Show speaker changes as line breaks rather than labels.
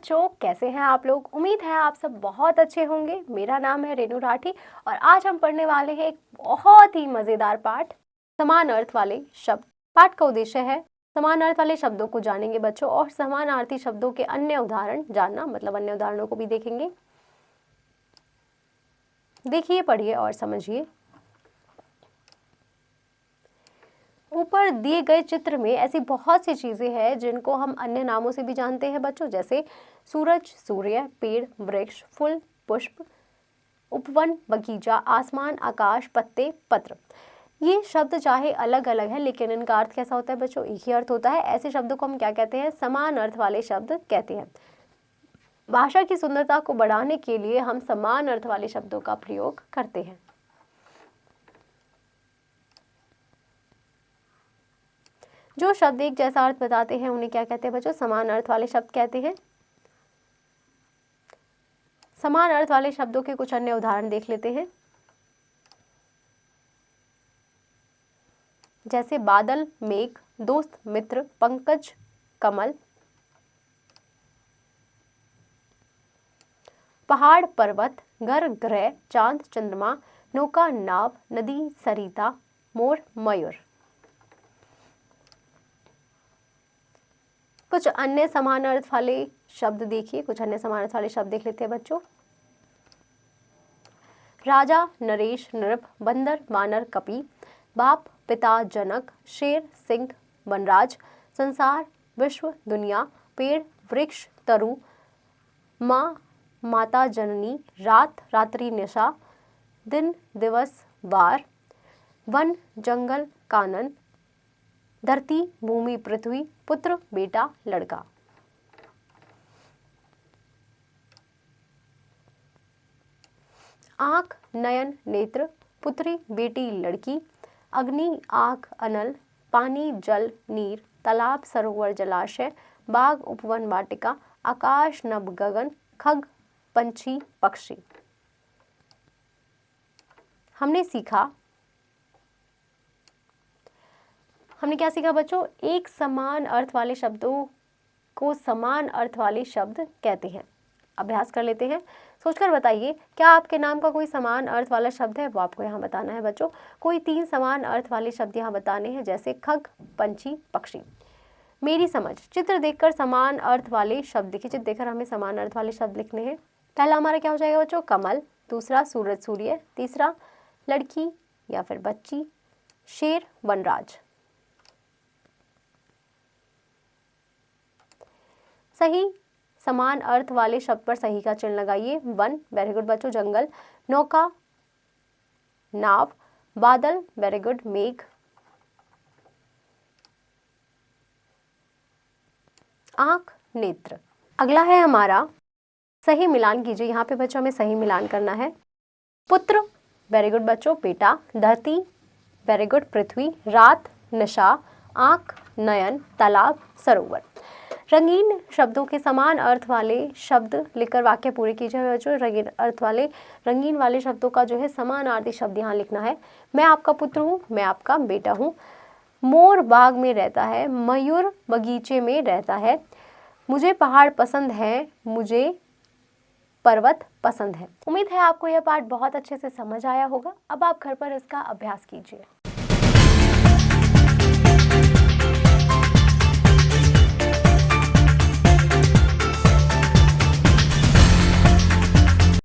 बच्चों, कैसे हैं आप लोग। उम्मीद है आप सब बहुत अच्छे होंगे। मेरा नाम है रेनू राठी और आज हम पढ़ने वाले हैं एक बहुत ही मज़ेदार पाठ, समान अर्थ वाले शब्द। पाठ का उद्देश्य है समान अर्थ वाले शब्दों को जानेंगे बच्चों और समानार्थी शब्दों के अन्य उदाहरण जानना, मतलब अन्य उदाहरणों को भी देखेंगे। देखिए, पढ़िए और समझिए। ऊपर दिए गए चित्र में ऐसी बहुत सी चीजें हैं जिनको हम अन्य नामों से भी जानते हैं बच्चों, जैसे सूरज, सूर्य, पेड़, वृक्ष, फूल, पुष्प, उपवन, बगीचा, आसमान, आकाश, पत्ते, पत्र। ये शब्द चाहे अलग अलग है लेकिन इनका अर्थ कैसा होता है बच्चों, एक ही अर्थ होता है। ऐसे शब्दों को हम क्या कहते हैं, समान अर्थ वाले शब्द कहते हैं। भाषा की सुंदरता को बढ़ाने के लिए हम समान अर्थ वाले शब्दों का प्रयोग करते हैं। जो शब्द एक जैसा अर्थ बताते हैं उन्हें क्या कहते हैं बच्चों, समान अर्थ वाले शब्द कहते हैं। समान अर्थ वाले शब्दों के कुछ अन्य उदाहरण देख लेते हैं, जैसे बादल, मेघ, दोस्त, मित्र, पंकज, कमल, पहाड़, पर्वत, घर, ग्रह, चांद, चंद्रमा, नौका, नाव, नदी, सरिता, मोर, मयूर। कुछ अन्य समान अर्थ वाले शब्द देखिए, कुछ अन्य समान अर्थ वाले शब्द देख लेते हैं बच्चों। राजा, नरेश, नृप, बंदर, वानर, कपि, बाप, पिता, जनक, शेर, सिंह, वनराज, संसार, विश्व, दुनिया, पेड़, वृक्ष, तरु, माँ, माता जननी, रात, रात्रि, निशा, दिन, दिवस, वार, वन, जंगल, कानन, धरती, भूमि, पृथ्वी, पुत्र, बेटा, लड़का। आँख, नयन, नेत्र, पुत्री, बेटी, लड़की, अग्नि, आग, अनल, पानी, जल, नीर, तालाब, सरोवर, जलाशय, बाग, उपवन, वाटिका, आकाश, नभ, गगन, खग, पंछी, पक्षी। हमने क्या सीखा बच्चों, एक समान अर्थ वाले शब्दों को समान अर्थ वाले शब्द कहते हैं। अभ्यास कर लेते हैं। सोचकर बताइए, क्या आपके नाम का कोई समान अर्थ वाला शब्द है, वो आपको यहाँ बताना है बच्चों। कोई 3 समान अर्थ वाले शब्द यहाँ बताने हैं, जैसे खग, पंछी, पक्षी। मेरी समझ, चित्र देखकर समान अर्थ वाले शब्द लिखिए। चित्र देखकर हमें समान अर्थ वाले शब्द लिखने हैं। पहला हमारा क्या हो जाएगा बच्चों, कमल। दूसरा सूरज, सूर्य। तीसरा लड़की या फिर बच्ची, शेर, वनराज। सही समान अर्थ वाले शब्द पर सही का चिन्ह लगाइए। वन, वेरी गुड बच्चों। जंगल, नौका, नाव, बादल, वेरी गुड, मेघ, आंख, नेत्र। अगला है हमारा सही मिलान कीजिए। यहाँ पे बच्चों हमें सही मिलान करना है। पुत्र, वेरी गुड बच्चों, बेटा। धरती, वेरी गुड, पृथ्वी। रात, निशा, आंख, नयन, तालाब, सरोवर। रंगीन शब्दों के समान अर्थ वाले शब्द लिखकर वाक्य पूरे कीजिए बच्चों। रंगीन वाले शब्दों का जो है समानार्थी शब्द यहाँ लिखना है। मैं आपका पुत्र हूँ, मैं आपका बेटा हूँ। मोर बाग में रहता है, मयूर बगीचे में रहता है। मुझे पहाड़ पसंद है, मुझे पर्वत पसंद है। उम्मीद है आपको यह पाठ बहुत अच्छे से समझ आया होगा। अब आप घर पर इसका अभ्यास कीजिए।